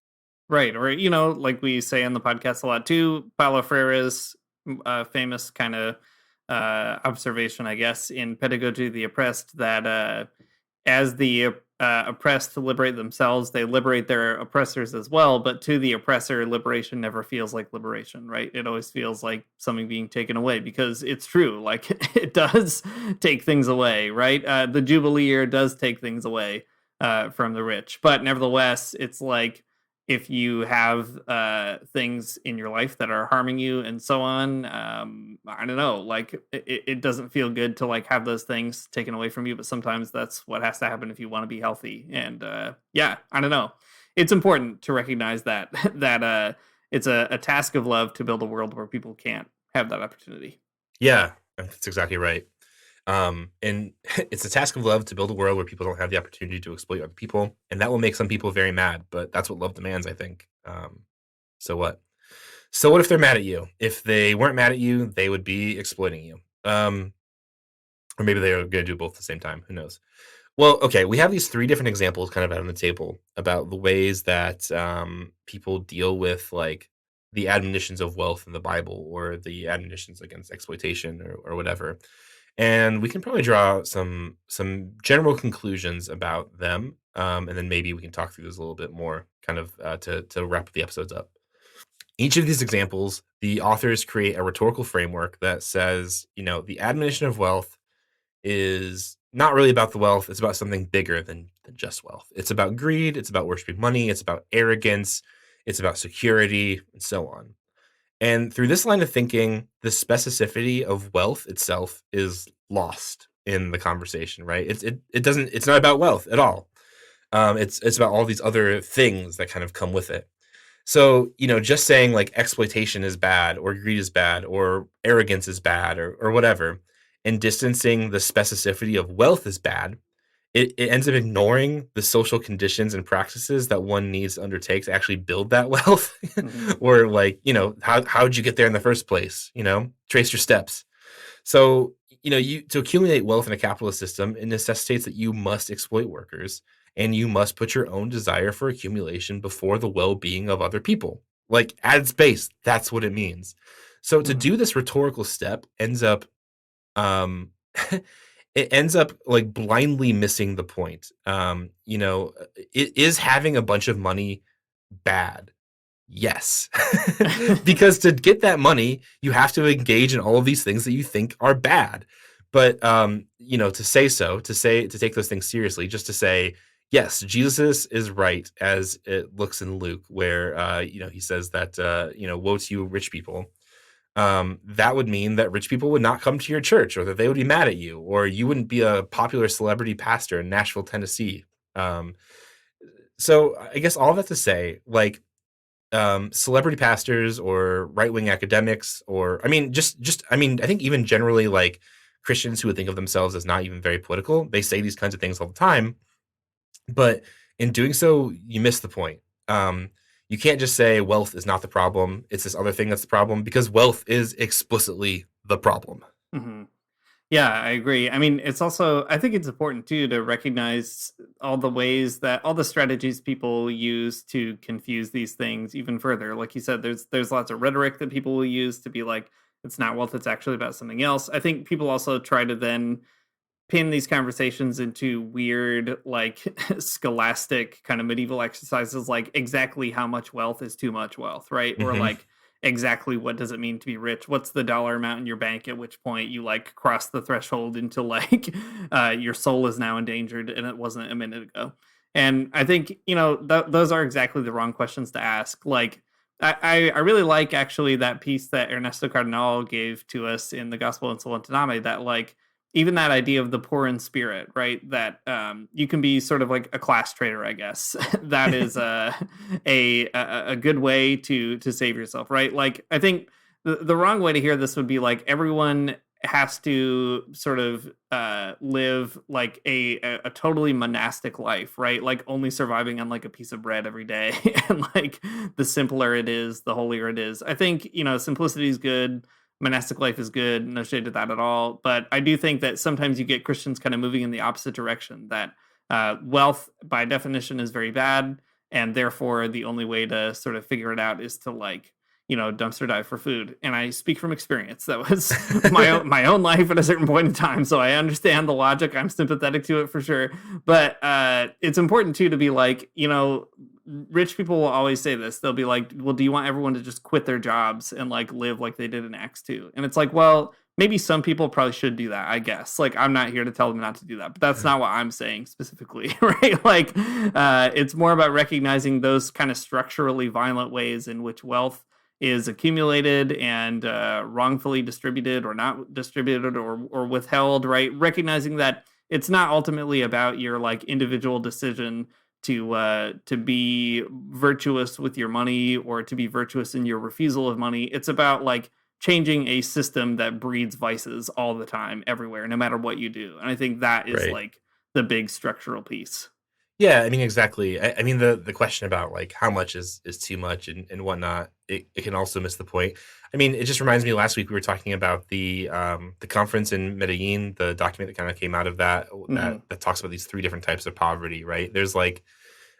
Right. Or, like we say on the podcast a lot too, Paulo Freire's famous kind of observation, I guess, in Pedagogy of the Oppressed, that as the oppressed to liberate themselves, they liberate their oppressors as well. But to the oppressor, liberation never feels like liberation, right? It always feels like something being taken away, because it's true. Like it does take things away, right? The Jubilee year does take things away from the rich. But nevertheless, it's like, if you have things in your life that are harming you and so on, I don't know, like it doesn't feel good to like have those things taken away from you, but sometimes that's what has to happen if you want to be healthy. And yeah, I don't know. It's important to recognize that that it's a task of love to build a world where people can't have that opportunity. Yeah, that's exactly right. And it's a task of love to build a world where people don't have the opportunity to exploit other people, and that will make some people very mad, but that's what love demands, I think. So what? So what if they're mad at you? If they weren't mad at you, they would be exploiting you. Or maybe they're going to do both at the same time. Who knows? Well, okay, we have these 3 different examples kind of out on the table about the ways that people deal with like the admonitions of wealth in the Bible, or the admonitions against exploitation, or whatever. And we can probably draw some general conclusions about them, and then maybe we can talk through this a little bit more, kind of to wrap the episodes up. Each of these examples, the authors create a rhetorical framework that says, the admonition of wealth is not really about the wealth. It's about something bigger than just wealth. It's about greed. It's about worshiping money. It's about arrogance. It's about security, and so on. And through this line of thinking, the specificity of wealth itself is lost in the conversation, right? It's not about wealth at all. It's about all these other things that kind of come with it. So, just saying like exploitation is bad, or greed is bad, or arrogance is bad, or whatever, and distancing the specificity of wealth is bad, it ends up ignoring the social conditions and practices that one needs to undertake to actually build that wealth. Or like, how'd you get there in the first place? Trace your steps. So, to accumulate wealth in a capitalist system, it necessitates that you must exploit workers, and you must put your own desire for accumulation before the well-being of other people. Like, add space, that's what it means. So to do this rhetorical step ends up it ends up like blindly missing the point. Is having a bunch of money bad? Yes. Because to get that money, you have to engage in all of these things that you think are bad. But to take those things seriously, just to say, yes, Jesus is right, as it looks in Luke, where he says that woe to you rich people. That would mean that rich people would not come to your church, or that they would be mad at you, or you wouldn't be a popular celebrity pastor in Nashville, Tennessee. So I guess all that to say, like, celebrity pastors or right-wing academics, or I think even generally like Christians who would think of themselves as not even very political, they say these kinds of things all the time, but in doing so, you miss the point. You can't just say wealth is not the problem. It's this other thing that's the problem, because wealth is explicitly the problem. Mm-hmm. Yeah, I agree. I mean, it's also, I think it's important too to recognize all the ways that all the strategies people use to confuse these things even further. Like you said, there's lots of rhetoric that people will use to be like, it's not wealth, it's actually about something else. I think people also try to then pin these conversations into weird, like scholastic kind of medieval exercises, like exactly how much wealth is too much wealth, right? Mm-hmm. Or like exactly what does it mean to be rich? What's the dollar amount in your bank at which point you like cross the threshold into like your soul is now endangered and it wasn't a minute ago. And I think, those are exactly the wrong questions to ask. Like, I really like actually that piece that Ernesto Cardinal gave to us in the Gospel in Solentamente, that like, even that idea of the poor in spirit, right? That you can be sort of like a class trader, I guess. That is a good way to save yourself, right? Like, I think the wrong way to hear this would be like everyone has to sort of live like a totally monastic life, right? Like only surviving on like a piece of bread every day, and like the simpler it is, the holier it is. I think simplicity is good. Monastic life is good, no shade to that at all. But I do think that sometimes you get Christians kind of moving in the opposite direction, that wealth by definition is very bad, and therefore the only way to sort of figure it out is to like, dumpster dive for food. And I speak from experience. That was my own life at a certain point in time. So I understand the logic. I'm sympathetic to it for sure. But it's important too to be like, rich people will always say this. They'll be like, well, do you want everyone to just quit their jobs and like live like they did in Acts 2? And it's like, well, maybe some people probably should do that, I guess. Like, I'm not here to tell them not to do that, but that's not what I'm saying specifically, right? Like, it's more about recognizing those kind of structurally violent ways in which wealth is accumulated and wrongfully distributed or not distributed or withheld, right? Recognizing that it's not ultimately about your like individual decision to be virtuous with your money or to be virtuous in your refusal of money. It's about like changing a system that breeds vices all the time, everywhere, no matter what you do. And I think that is Right. like the big structural piece. Yeah, I mean, exactly. I mean, the question about like how much is too much and whatnot, it can also miss the point. I mean, it just reminds me, last week we were talking about the conference in Medellin, the document that kind of came out of that that talks about these 3 different types of poverty, right? There's like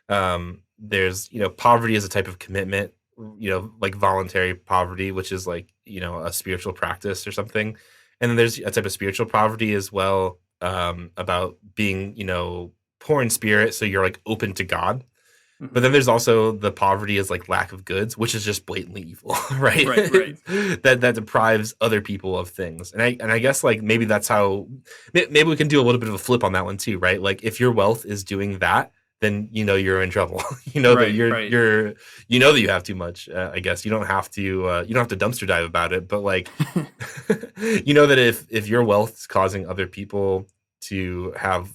there's, poverty as a type of commitment, like voluntary poverty, which is like, a spiritual practice or something. And then there's a type of spiritual poverty as well, about being, poor in spirit, so you're like open to God. But then there's also the poverty is like lack of goods, which is just blatantly evil, right? Right. that deprives other people of things. And I guess like maybe that's how maybe we can do a little bit of a flip on that one too, right? Like if your wealth is doing that, then you're in trouble. That you're that you have too much. I guess you don't have to dumpster dive about it, but like that if your wealth is causing other people to have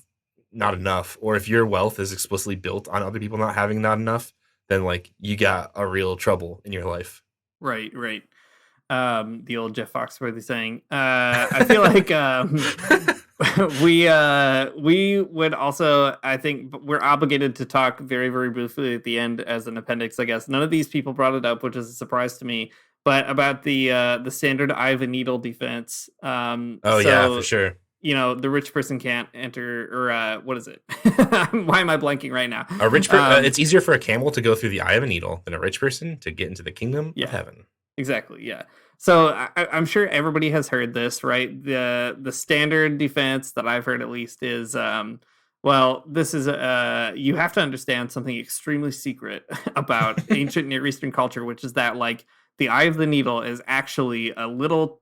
not enough, or if your wealth is explicitly built on other people not having not enough, then like you got a real trouble in your life. Right. The old Jeff Foxworthy saying. I feel like we would also, I think we're obligated to talk very, very briefly at the end as an appendix, I guess. None of these people brought it up, which is a surprise to me, but about the standard eye of a needle defense. Yeah, for sure. The rich person can't enter, or what is it? Why am I blanking right now? A rich person. It's easier for a camel to go through the eye of a needle than a rich person to get into the kingdom of heaven. Exactly. Yeah. So I'm sure everybody has heard this, right? The standard defense that I've heard at least is, this is you have to understand something extremely secret about ancient Near Eastern culture, which is that like the eye of the needle is actually a little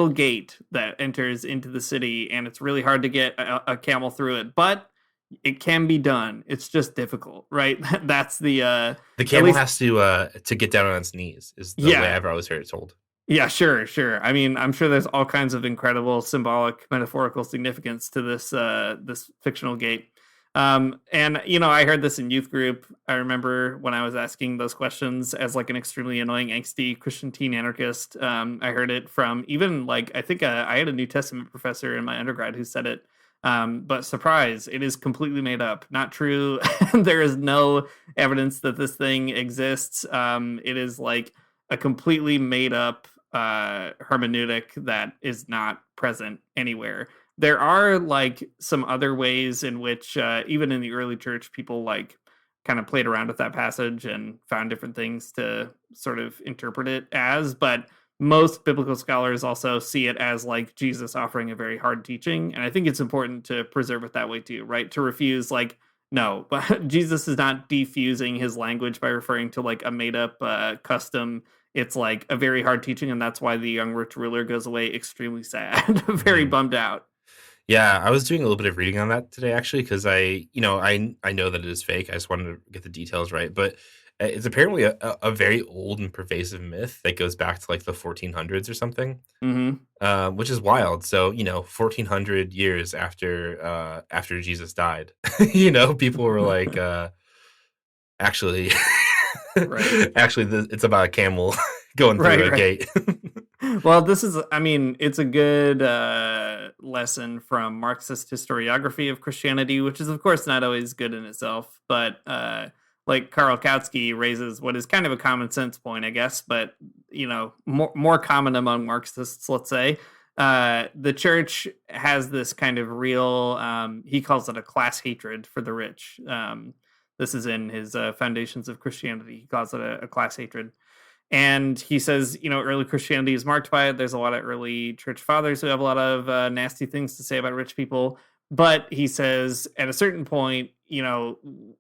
gate that enters into the city, and it's really hard to get a camel through it, but it can be done. It's just difficult, right? That's the camel has to get down on its knees is the way I've always heard it told. Yeah, sure. I mean, I'm sure there's all kinds of incredible symbolic, metaphorical significance to this fictional gate. And I heard this in youth group. I remember when I was asking those questions as like an extremely annoying, angsty Christian teen anarchist. I heard it from even like, I think I had a New Testament professor in my undergrad who said it. But surprise, it is completely made up. Not true. There is no evidence that this thing exists. It is like a completely made up hermeneutic that is not present anywhere. There are like some other ways in which even in the early church, people like kind of played around with that passage and found different things to sort of interpret it as. But most biblical scholars also see it as like Jesus offering a very hard teaching. And I think it's important to preserve it that way too, right? To refuse like, no, but Jesus is not defusing his language by referring to like a made up custom. It's like a very hard teaching. And that's why the young rich ruler goes away extremely sad, very bummed out. Yeah, I was doing a little bit of reading on that today, actually, because I know that it is fake. I just wanted to get the details right. But it's apparently a very old and pervasive myth that goes back to like the 1400s or something, which is wild. So, 1400 years after Jesus died, people were like, actually, it's about a camel going through a gate. Well, this is, it's a good lesson from Marxist historiography of Christianity, which is, of course, not always good in itself. But like Karl Kautsky raises what is kind of a common sense point, I guess, but, more common among Marxists, let's say. The church has this kind of real, he calls it a class hatred for the rich. This is in his Foundations of Christianity. He calls it a class hatred. And he says, early Christianity is marked by it. There's a lot of early church fathers who have a lot of nasty things to say about rich people. But he says at a certain point,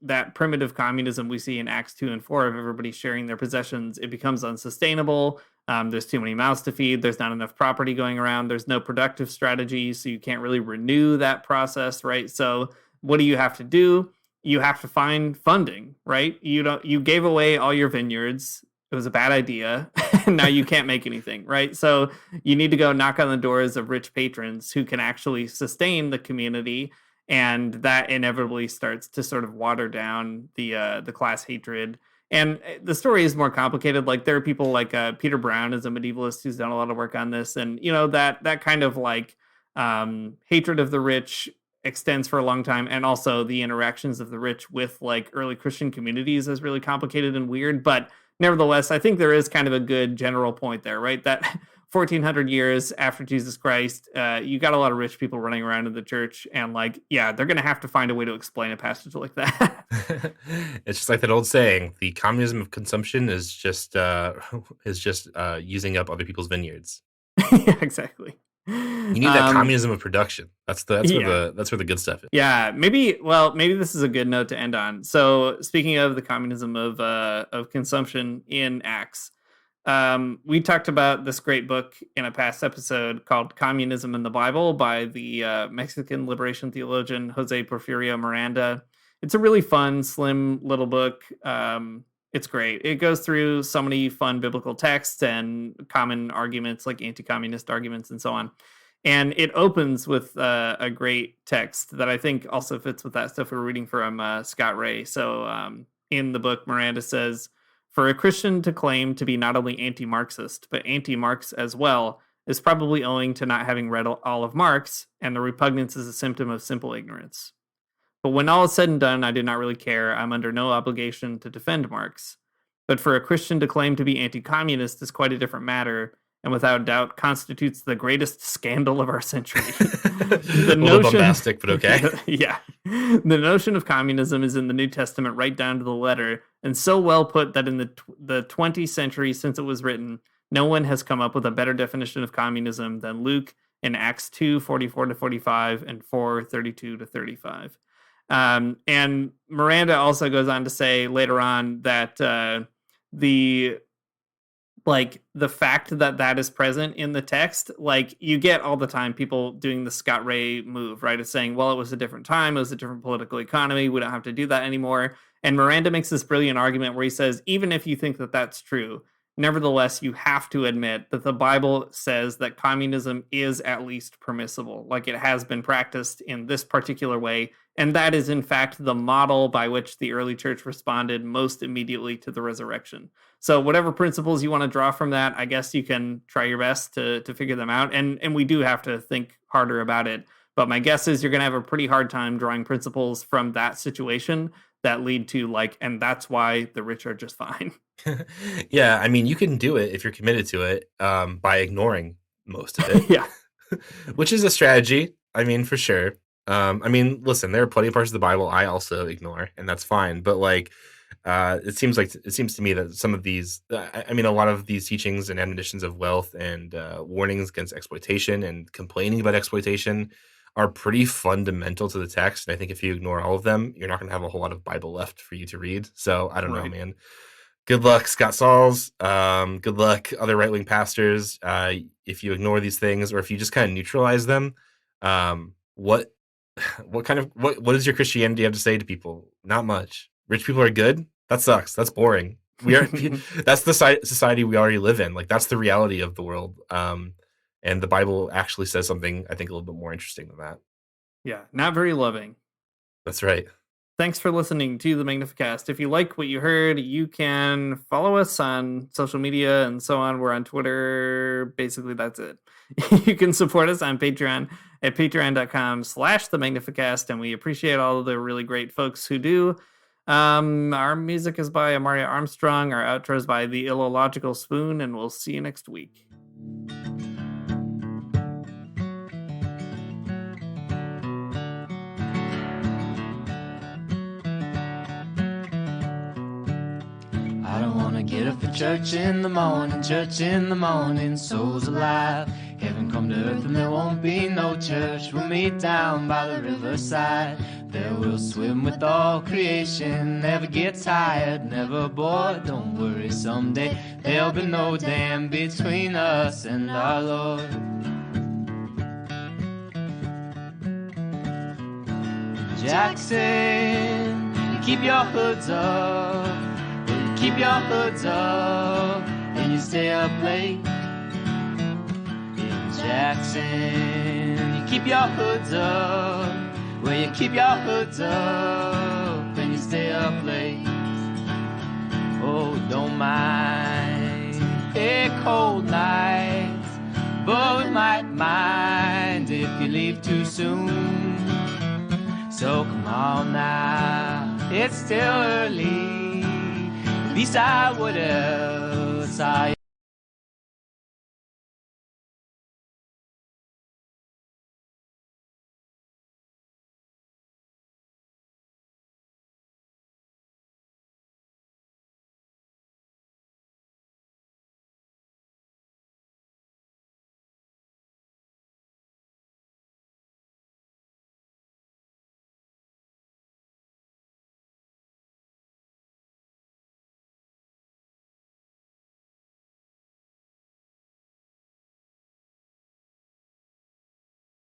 that primitive communism we see in Acts 2 and 4 of everybody sharing their possessions, it becomes unsustainable. There's too many mouths to feed. There's not enough property going around. There's no productive strategy, so you can't really renew that process, right? So what do you have to do? You have to find funding, right? You gave away all your vineyards. It was a bad idea. Now you can't make anything, right? So you need to go knock on the doors of rich patrons who can actually sustain the community, and that inevitably starts to sort of water down the class hatred. And the story is more complicated. Like, there are people like Peter Brown is a medievalist who's done a lot of work on this, and that kind of like hatred of the rich extends for a long time, and also the interactions of the rich with like early Christian communities is really complicated and weird. But nevertheless, I think there is kind of a good general point there, right? That 1400 years after Jesus Christ, you got a lot of rich people running around in the church, and like, yeah, they're going to have to find a way to explain a passage like that. It's just like that old saying: the communism of consumption is just using up other people's vineyards. Yeah, exactly. You need that communism of production. That's where the good stuff is. Yeah, maybe this is a good note to end on. So speaking of the communism of consumption in Acts, we talked about this great book in a past episode called Communism in the Bible by the Mexican liberation theologian Jose Porfirio Miranda. It's a really fun, slim little book. It's great. It goes through so many fun biblical texts and common arguments like anti-communist arguments and so on. And it opens with a great text that I think also fits with that stuff we were reading from Scott Ray. So in the book, Miranda says, for a Christian to claim to be not only anti-Marxist, but anti-Marx as well, is probably owing to not having read all of Marx, and the repugnance is a symptom of simple ignorance. But when all is said and done, I do not really care. I'm under no obligation to defend Marx. But for a Christian to claim to be anti-communist is quite a different matter, and without doubt constitutes the greatest scandal of our century. A little bombastic, but okay. Yeah. The notion of communism is in the New Testament right down to the letter, and so well put that in the 20th century since it was written, no one has come up with a better definition of communism than Luke in Acts 2:44-45 and 4:32-35. And Miranda also goes on to say later on that the fact that is present in the text, like, you get all the time people doing the Scott Ray move, right? Of saying, well, it was a different time, it was a different political economy, we don't have to do that anymore. And Miranda makes this brilliant argument where he says, even if you think that that's true, nevertheless, you have to admit that the Bible says that communism is at least permissible, like it has been practiced in this particular way. And that is, in fact, the model by which the early church responded most immediately to the resurrection. So whatever principles you want to draw from that, I guess you can try your best to figure them out. And we do have to think harder about it. But my guess is you're going to have a pretty hard time drawing principles from that situation that lead to, like, and that's why the rich are just fine. Yeah, I mean, you can do it if you're committed to it by ignoring most of it. Yeah. Which is a strategy, I mean, for sure. I mean, listen, there are plenty of parts of the Bible I also ignore, and that's fine. But like, it seems to me that some of these, a lot of these teachings and admonitions of wealth and warnings against exploitation and complaining about exploitation are pretty fundamental to the text. And I think if you ignore all of them, you're not going to have a whole lot of Bible left for you to read. So I don't know, man. Good luck, Scott Sauls. Good luck, other right-wing pastors. If you ignore these things, or if you just kind of neutralize them, what does your Christianity have to say to people? Not much. Rich people are good? That sucks. That's boring. That's the society we already live in. Like, that's the reality of the world. And the Bible actually says something, I think, a little bit more interesting than that. Yeah, not very loving. That's right. Thanks for listening to the Magnificast. If you like what you heard, you can follow us on social media and so on. We're on Twitter. Basically, that's it. You can support us on Patreon at patreon.com/the Magnificast, and we appreciate all of the really great folks who do. Our music is by Amaria Armstrong. Our outro is by The Illogical Spoon, and we'll see you next week. I don't wanna get up for church in the morning, souls alive. Heaven come to earth and there won't be no church. We'll meet down by the riverside. There we'll swim with all creation, never get tired, never bored. Don't worry, someday there'll be no dam between us and our Lord. Jackson, you keep your hoods up, you keep your hoods up, and you stay up late. In Jackson, you keep your hoods up, well, you keep your hoods up, and you stay up late. Oh, don't mind a cold night, but we might mind if you leave too soon. So come on now, it's still early. At least I would else. I